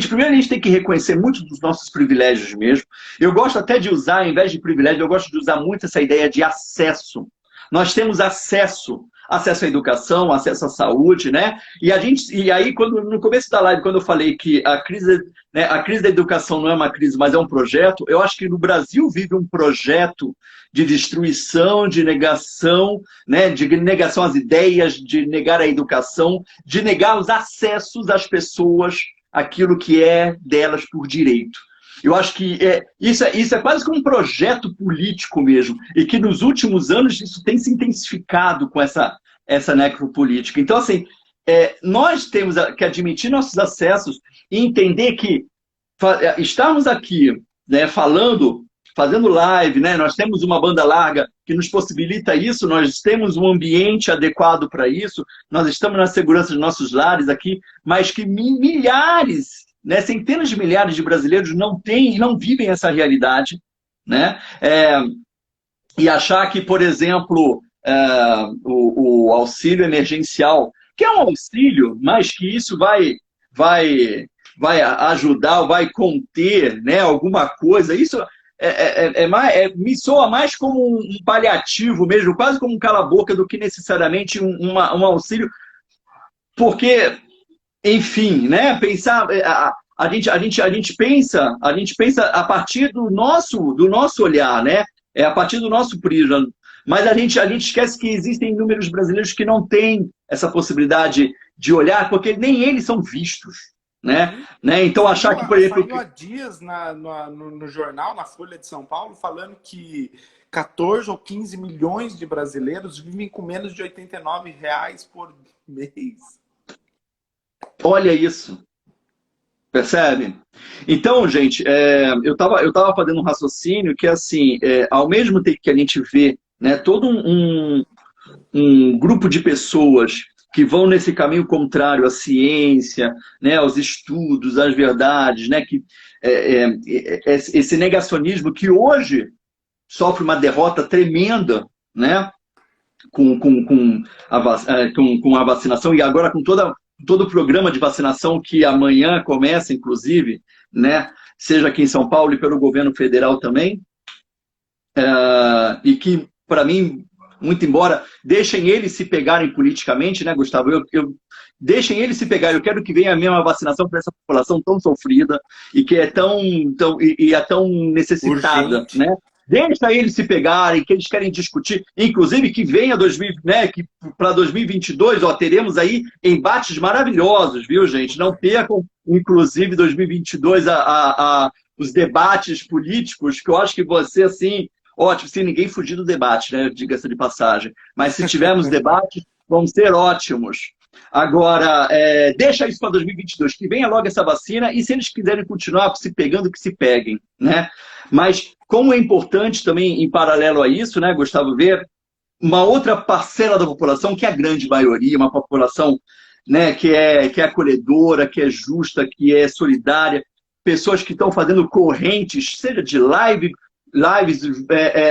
primeiro a gente tem que reconhecer muitos dos nossos privilégios mesmo. Eu gosto até de usar, ao invés de privilégio, eu gosto de usar muito essa ideia de acesso. Nós temos acesso à educação, acesso à saúde, né? E aí, no começo da live, quando eu falei que a crise da educação não é uma crise, mas é um projeto, eu acho que no Brasil vive um projeto de destruição, de negação, né? De negação às ideias, de negar a educação, de negar os acessos às pessoas, aquilo que é delas por direito. Eu acho que isso é quase como um projeto político mesmo, e que nos últimos anos isso tem se intensificado com essa necropolítica. Então, assim, nós temos que admitir nossos acessos e entender que estarmos aqui, né, fazendo live, né, nós temos uma banda larga que nos possibilita isso, nós temos um ambiente adequado para isso, nós estamos na segurança dos nossos lares aqui, mas que milhares, né, centenas de milhares de brasileiros não têm e não vivem essa realidade, né? E achar que, por exemplo, o auxílio emergencial, que é um auxílio, mas que isso vai ajudar, vai conter, né, alguma coisa, isso me soa mais como um paliativo mesmo, quase como um cala-boca, do que necessariamente um auxílio, porque, enfim, né, pensar, a gente pensa a partir do nosso olhar, né, a partir do nosso prisma, mas a gente esquece que existem inúmeros brasileiros que não têm essa possibilidade de olhar, porque nem eles são vistos. Né? Então, achar que, por exemplo... Saiu há dias no jornal, na Folha de São Paulo, falando que 14 ou 15 milhões de brasileiros vivem com menos de R$ 89 por mês. Olha isso. Percebe? Então, gente, eu tava fazendo um raciocínio que, assim, ao mesmo tempo que a gente vê, né, todo um grupo de pessoas que vão nesse caminho contrário à ciência, né, aos estudos, às verdades, né, esse negacionismo que hoje sofre uma derrota tremenda, né, com a vacinação, e agora com todo o programa de vacinação que amanhã começa, inclusive, né, seja aqui em São Paulo e pelo governo federal também, e que para mim, muito embora deixem eles se pegarem politicamente, né, Gustavo? Deixem eles se pegarem. Eu quero que venha a mesma vacinação para essa população tão sofrida e que é e é tão necessitada, Urgente. né? Deixa eles se pegarem, que eles querem discutir, inclusive que venha 2000, né, que para 2022, ó, teremos aí embates maravilhosos, viu, gente? Não percam, inclusive, 2022 os debates políticos, que eu acho que você, assim, ótimo, sem ninguém fugir do debate, né? Diga-se de passagem. Mas se tivermos debates, vão ser ótimos. Agora, deixa isso para 2022, que venha logo essa vacina, e se eles quiserem continuar se pegando, que se peguem, né? Mas como é importante também, em paralelo a isso, né, Gustavo, ver uma outra parcela da população, que é a grande maioria, uma população, né, que é acolhedora, que é justa, que é solidária, pessoas que estão fazendo correntes, seja de lives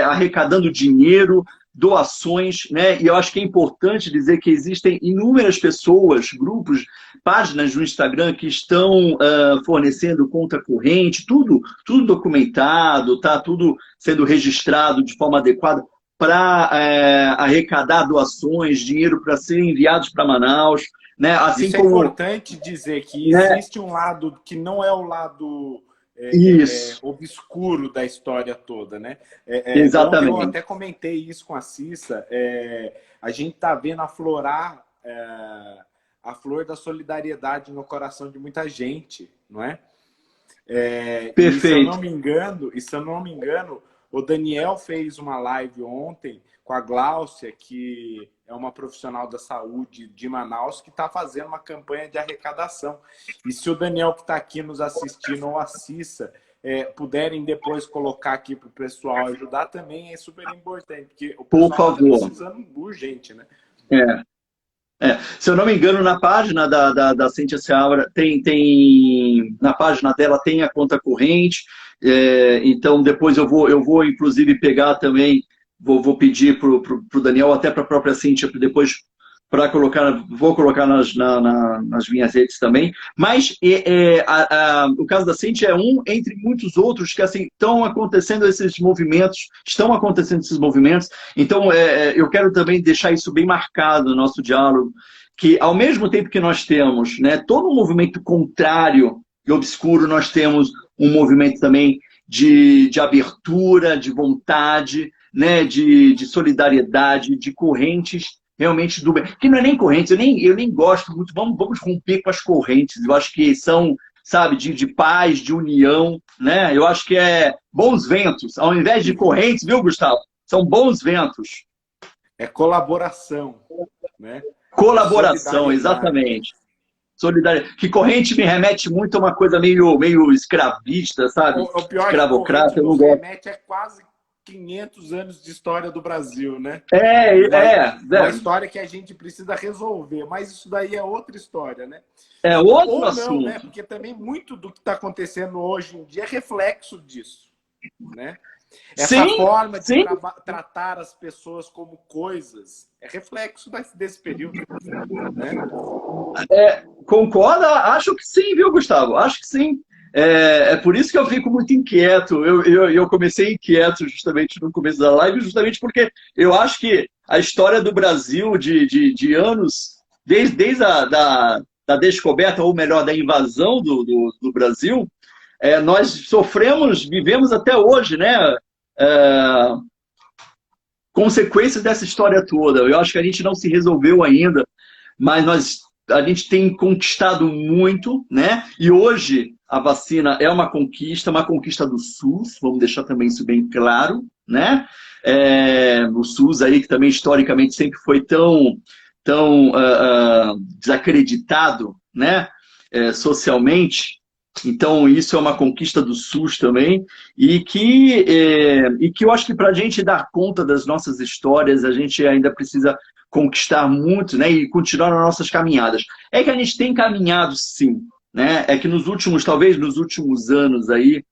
arrecadando dinheiro, doações, né? E eu acho que é importante dizer que existem inúmeras pessoas, grupos, páginas no Instagram que estão fornecendo conta corrente, tudo documentado, tá? Tudo sendo registrado de forma adequada para arrecadar doações, dinheiro para serem enviados para Manaus, né? Assim Isso é como, importante dizer que né? existe um lado que não é o lado Isso, obscuro da história toda, né? Ontem eu exatamente. até comentei isso com a Cissa. A gente está vendo aflorar a flor da solidariedade no coração de muita gente, não é? E Perfeito. se eu não me engano, o Daniel fez uma live ontem com a Gláucia, que é uma profissional da saúde de Manaus, que está fazendo uma campanha de arrecadação. E se o Daniel, que está aqui nos assistindo, ou a Cissa, puderem depois colocar aqui para o pessoal ajudar, também é super importante, porque o Por pessoal está favor. precisando urgente, né? É. Se eu não me engano, na página da Cíntia Seabra, na página dela tem a conta corrente, então depois eu vou inclusive pegar também, vou pedir para o Daniel, até para a própria Cíntia, depois vou colocar nas minhas redes também, mas o caso da Cíntia é um entre muitos outros que assim, estão acontecendo esses movimentos, então eu quero também deixar isso bem marcado no nosso diálogo, que ao mesmo tempo que nós temos, né, todo um movimento contrário e obscuro, nós temos um movimento também de abertura, de vontade, né, de solidariedade, de correntes realmente do bem. Que não é nem correntes, eu nem gosto muito, vamos romper com as correntes, eu acho que são, sabe, de paz, de união, né? Eu acho que é bons ventos, ao invés de correntes, viu, Gustavo? São bons ventos. É colaboração, né? É Colaboração, solidariedade. exatamente. Solidariedade. Que corrente me remete muito a uma coisa meio escravista, sabe? O pior é que corrente Escravocrata, eu não nos gosto. remete a quase 500 anos de história do Brasil, né? É, é, Uma é, história que a gente precisa resolver, mas isso daí é outra história, né? é outro Ou não, né? assunto. Porque também muito do que está acontecendo hoje em dia é reflexo disso, né? Essa Sim, forma de sim. tratar as pessoas como coisas é reflexo desse período, né? Concorda? Acho que sim, viu, Gustavo? Acho que sim. É por isso que eu fico muito inquieto. Eu comecei inquieto justamente no começo da live, justamente porque eu acho que a história do Brasil de anos, desde da descoberta, ou melhor, da invasão do Brasil, nós sofremos, vivemos até hoje, né? É, consequências dessa história toda. Eu acho que a gente não se resolveu ainda, mas a gente tem conquistado muito, né? E hoje a vacina é uma conquista do SUS, vamos deixar também isso bem claro, né? O SUS aí que também historicamente sempre foi tão desacreditado, né? Socialmente. Então, isso é uma conquista do SUS também, e que eu acho que para a gente dar conta das nossas histórias, a gente ainda precisa conquistar muito, né, e continuar nas nossas caminhadas. É que a gente tem caminhado, sim, né? É que talvez nos últimos anos aí,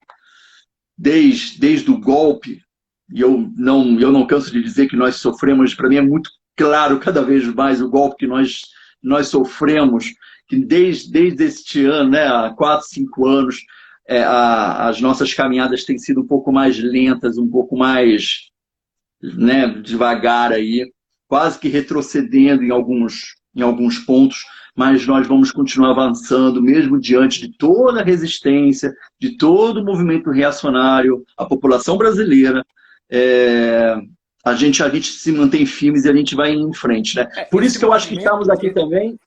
desde o golpe, e eu não canso de dizer que nós sofremos, para mim é muito claro cada vez mais o golpe que nós sofremos, que desde este ano, né, há 4, 5 anos, as nossas caminhadas têm sido um pouco mais lentas, um pouco mais né, devagar aí, quase que retrocedendo em alguns pontos, mas nós vamos continuar avançando, mesmo diante de toda a resistência, de todo o movimento reacionário, a população brasileira, é, a gente se mantém firmes e a gente vai em frente, né? Por Esse isso que eu acho que estamos movimento, aqui também.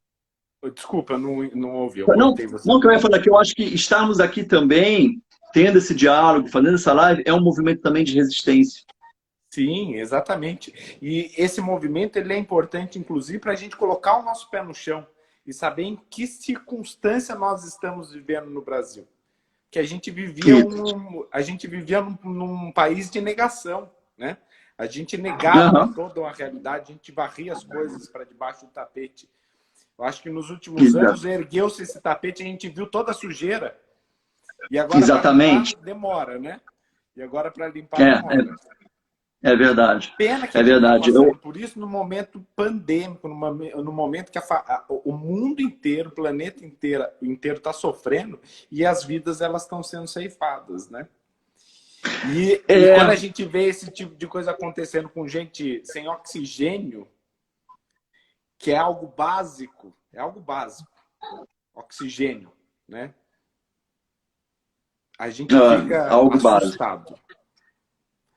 desculpa, não ouvi, eu Não, cortei você. não que eu ia falar que eu acho que estarmos aqui também, tendo esse diálogo, fazendo essa live, é um movimento também de resistência. Sim, exatamente. E esse movimento ele é importante, inclusive, para a gente colocar o nosso pé no chão e saber em que circunstância nós estamos vivendo no Brasil. Que Isso. a gente vivia num país de negação, né? A gente negava Aham. toda a realidade, a gente varria as coisas para debaixo do tapete. Eu acho que nos últimos Exa- anos ergueu-se esse tapete, a gente viu toda a sujeira. E agora para limpar Exatamente. demora, né? E agora para limpar É, demora. é verdade. Pena que a É gente está verdade. passando por isso no momento pandêmico, no momento que o mundo inteiro, o planeta inteiro está sofrendo e as vidas elas estão sendo ceifadas, né? E quando a É, gente vê esse tipo de coisa acontecendo com gente sem oxigênio, que é algo básico, oxigênio, né? A gente fica algo básico. assustado.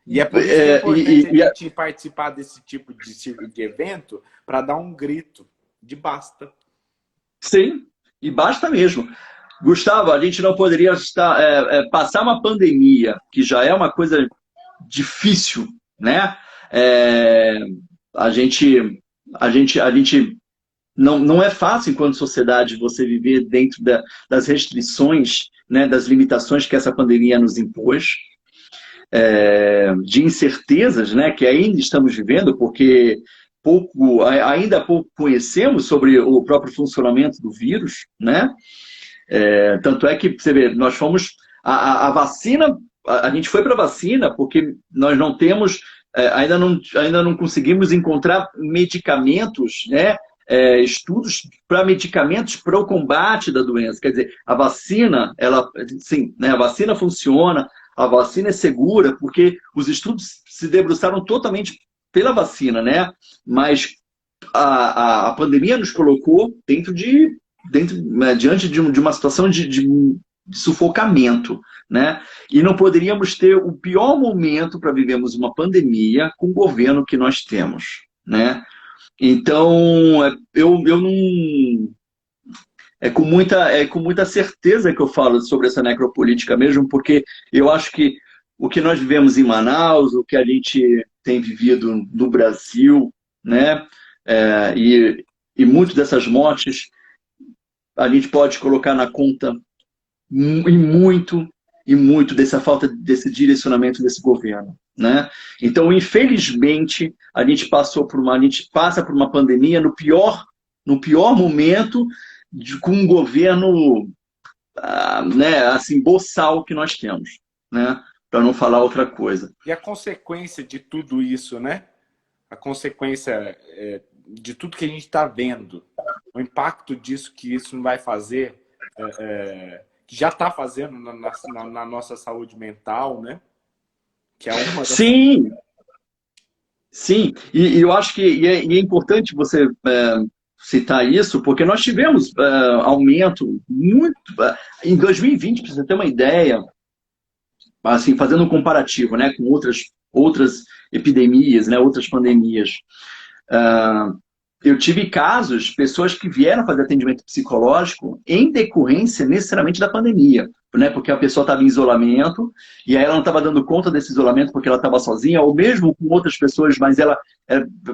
E é por isso que é importante a E gente participar desse tipo de evento para dar um grito de basta. sim, e basta mesmo. Gustavo, a gente não poderia passar uma pandemia, que já é uma coisa difícil, né? É, a gente, a gente não é fácil, enquanto sociedade, você viver dentro das restrições, né, das limitações que essa pandemia nos impôs, de incertezas, né, que ainda estamos vivendo, porque ainda pouco conhecemos sobre o próprio funcionamento do vírus, né? Tanto é que, você vê, nós fomos. A vacina, a gente foi para a vacina porque nós não temos, ainda não conseguimos encontrar medicamentos, né? Estudos para medicamentos para o combate da doença. Quer dizer, a vacina, ela, sim, né? A vacina funciona, a vacina é segura, porque os estudos se debruçaram totalmente pela vacina, né? Mas a pandemia nos colocou diante de uma situação de sufocamento, né? E não poderíamos ter o pior momento para vivermos uma pandemia com o governo que nós temos, né? Então, eu não... É com muita certeza que eu falo sobre essa necropolítica mesmo, porque eu acho que o que nós vivemos em Manaus, o que a gente tem vivido no Brasil, né? É, e muitas dessas mortes a gente pode colocar na conta e muito dessa falta desse direcionamento desse governo, né? Então, infelizmente, a gente passa por uma pandemia no pior momento com um governo, né, assim, boçal que nós temos, né? Para não falar outra coisa. E a consequência de tudo isso, né? A consequência de tudo que a gente está vendo, o impacto disso que isso não vai fazer, que já está fazendo na nossa saúde mental, né? Que é uma das... Sim, sim, e eu acho que e é importante você citar isso, porque nós tivemos aumento muito. Em 2020, para você ter uma ideia, assim, fazendo um comparativo, né, com outras epidemias, né, outras pandemias. Uh, eu tive casos, pessoas que vieram fazer atendimento psicológico em decorrência necessariamente da pandemia, né? Porque a pessoa estava em isolamento e aí ela não estava dando conta desse isolamento porque ela estava sozinha, ou mesmo com outras pessoas, mas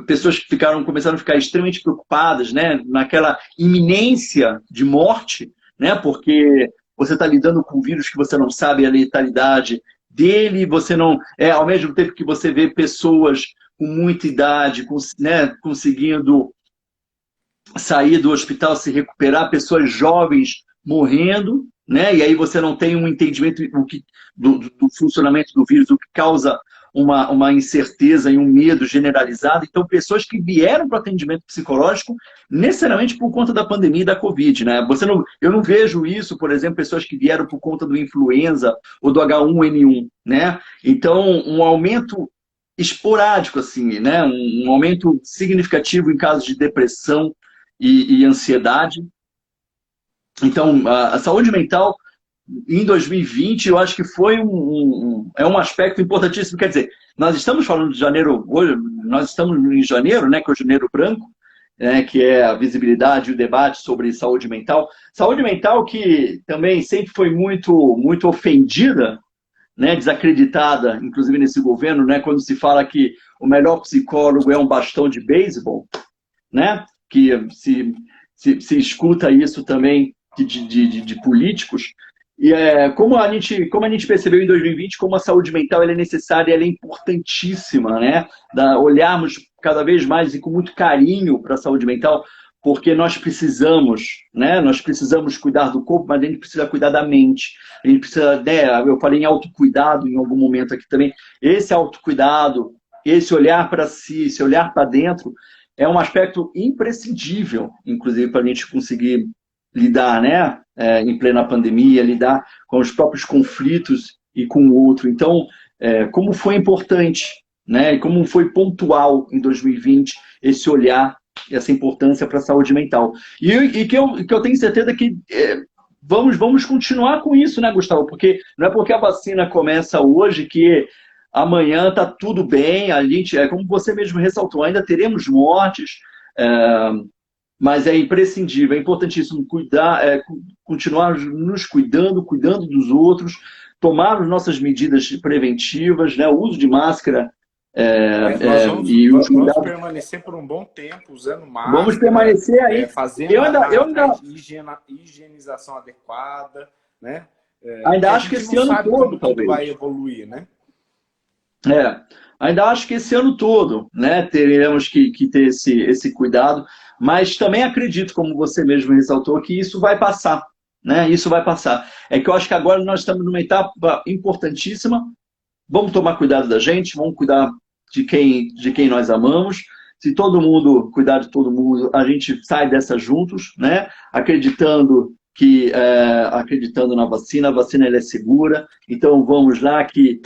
pessoas que começaram a ficar extremamente preocupadas, né? Naquela iminência de morte, né? Porque você está lidando com um vírus que você não sabe a letalidade dele, você não ao mesmo tempo que você vê pessoas com muita idade, né, conseguindo sair do hospital, se recuperar, pessoas jovens morrendo, né? E aí você não tem um entendimento do funcionamento do vírus, o que causa uma incerteza e um medo generalizado. Então, pessoas que vieram para o atendimento psicológico necessariamente por conta da pandemia e da Covid, né? Eu não vejo isso, por exemplo, pessoas que vieram por conta do influenza ou do H1N1, né? Então, um aumento esporádico, assim, né? Um aumento significativo em casos de depressão e ansiedade. Então, a saúde mental em 2020, eu acho que foi é um aspecto importantíssimo. Quer dizer, nós estamos falando de janeiro, hoje, nós estamos em janeiro, né, que é o janeiro branco, né, que é a visibilidade e o debate sobre saúde mental. Saúde mental que também sempre foi muito ofendida, né, desacreditada, inclusive nesse governo, né, quando se fala que o melhor psicólogo é um bastão de beisebol, né, que se escuta isso também de políticos. E como a gente percebeu em 2020, como a saúde mental ela é necessária, ela é importantíssima, né? Olharmos cada vez mais e com muito carinho para a saúde mental, porque nós precisamos, né? Nós precisamos cuidar do corpo, mas a gente precisa cuidar da mente. A gente precisa, né? Eu falei em autocuidado em algum momento aqui também. Esse autocuidado, esse olhar para si, esse olhar para dentro, é um aspecto imprescindível, inclusive, para a gente conseguir lidar, né, em plena pandemia, lidar com os próprios conflitos e com o outro. Então, como foi importante, né, e como foi pontual em 2020 esse olhar, essa importância para a saúde mental. E que eu tenho certeza que vamos continuar com isso, né, Gustavo? Porque não é porque a vacina começa hoje que amanhã está tudo bem, a gente, como você mesmo ressaltou, ainda teremos mortes, mas é imprescindível, é importantíssimo continuar nos cuidando dos outros, tomar as nossas medidas preventivas, né, o uso de máscara nós vamos permanecer por um bom tempo usando Vamos máscara, permanecer aí. fazendo a higienização adequada, né? Ainda A acho que gente esse não ano sabe todo, como tudo talvez. vai evoluir, né? Ainda acho que esse ano todo, né, teremos que ter esse cuidado, mas também acredito, como você mesmo ressaltou, que isso vai passar, né? Isso vai passar. É que eu acho que agora nós estamos numa etapa importantíssima. Vamos tomar cuidado da gente, vamos cuidar de quem nós amamos. Se todo mundo cuidar de todo mundo, a gente sai dessa juntos, né? Acreditando na vacina, a vacina ela é segura. Então vamos lá que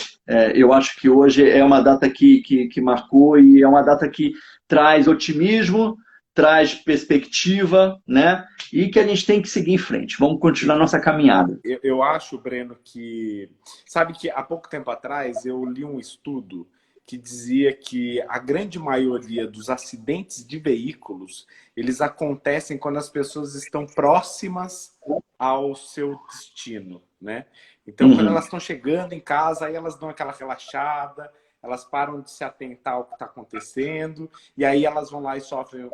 eu acho que hoje é uma data que marcou e é uma data que traz otimismo, traz perspectiva, né? E que a gente tem que seguir em frente. Vamos continuar nossa caminhada. Eu acho, Breno, que... Sabe que há pouco tempo atrás eu li um estudo que dizia que a grande maioria dos acidentes de veículos, eles acontecem quando as pessoas estão próximas ao seu destino, né? Então, quando elas estão chegando em casa, aí elas dão aquela relaxada, elas param de se atentar ao que está acontecendo, e aí elas vão lá e sofrem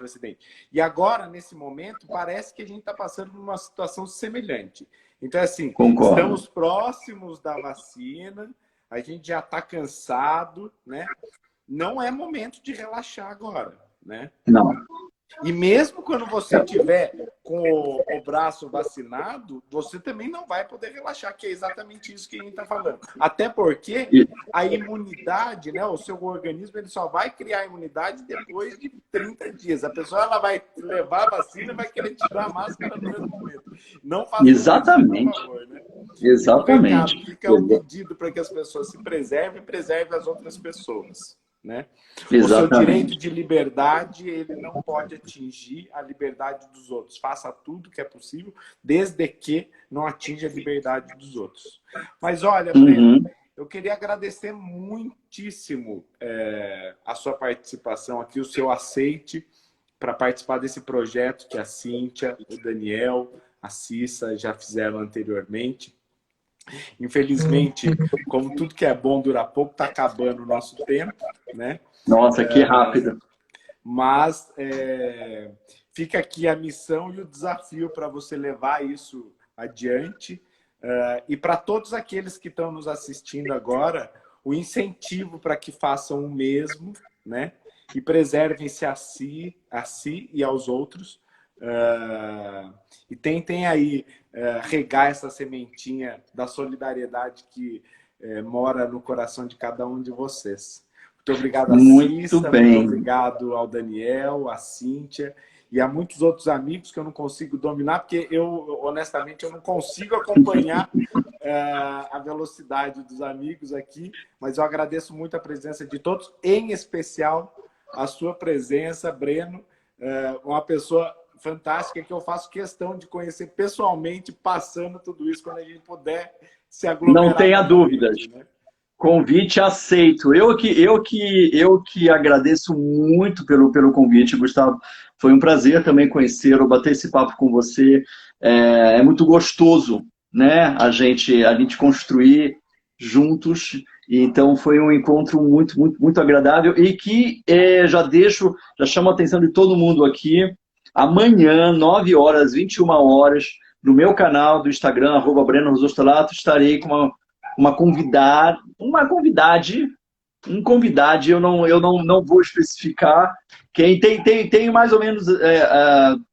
acidente. E agora, nesse momento, parece que a gente está passando por uma situação semelhante. Então, assim, Concordo. estamos próximos da vacina, a gente já está cansado, né? Não é momento de relaxar agora, né? Não. E mesmo quando você tiver com o braço vacinado, você também não vai poder relaxar, que é exatamente isso que a gente está falando. Até porque a imunidade, né, o seu organismo, ele só vai criar imunidade depois de 30 dias. A pessoa ela vai levar a vacina e vai querer tirar a máscara no mesmo momento. Não faça Exatamente. isso, por favor, né? Exatamente. Fica um pedido para que as pessoas se preservem e preservem as outras pessoas. Né? Exatamente. O seu direito de liberdade ele não pode atingir a liberdade dos outros. Faça tudo que é possível, desde que não atinja a liberdade dos outros. Mas olha, Breno, eu queria agradecer muitíssimo a sua participação aqui, o seu aceite para participar desse projeto que a Cíntia, o Daniel, a Cissa já fizeram anteriormente. Infelizmente, como tudo que é bom dura pouco, está acabando o nosso tempo, né? Nossa, que rápido. Mas fica aqui a missão e o desafio para você levar isso adiante. E para todos aqueles que estão nos assistindo agora, o incentivo para que façam o mesmo, né? E preservem-se a si e aos outros. E tentem aí regar essa sementinha da solidariedade que mora no coração de cada um de vocês. Muito obrigado a Cissa, muito obrigado ao Daniel, à Cíntia e a muitos outros amigos que eu não consigo dominar, porque honestamente, eu não consigo acompanhar a velocidade dos amigos aqui, mas eu agradeço muito a presença de todos, em especial a sua presença, Breno, uma pessoa fantástica que eu faço questão de conhecer pessoalmente, passando tudo isso, quando a gente puder se aglomerar. Não tenha dúvidas. Né? Convite aceito. Eu que agradeço muito pelo convite, Gustavo. Foi um prazer também conhecê-lo, bater esse papo com você. É muito gostoso, né? A gente construir juntos. Então foi um encontro muito agradável e que já chamo a atenção de todo mundo aqui. Amanhã, 9 horas, 21 horas, no meu canal do Instagram, @Breno Rosostolato, estarei com um convidade, eu não vou especificar. Quem tem mais ou menos,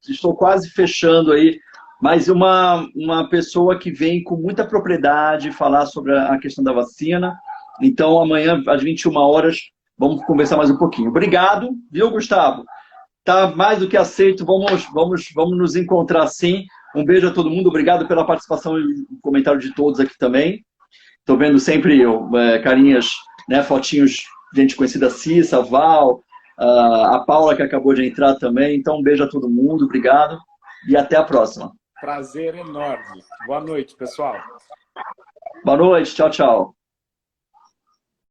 estou quase fechando aí, mas uma pessoa que vem com muita propriedade falar sobre a questão da vacina. Então, amanhã, às 21 horas, vamos conversar mais um pouquinho. Obrigado, viu, Gustavo? Tá mais do que aceito, vamos nos encontrar sim. Um beijo a todo mundo, obrigado pela participação e o comentário de todos aqui também. Estou vendo sempre carinhas, né, fotinhos, gente conhecida, Cissa, Val, a Paula que acabou de entrar também. Então, um beijo a todo mundo, obrigado e até a próxima. Prazer enorme. Boa noite, pessoal. Boa noite, tchau, tchau.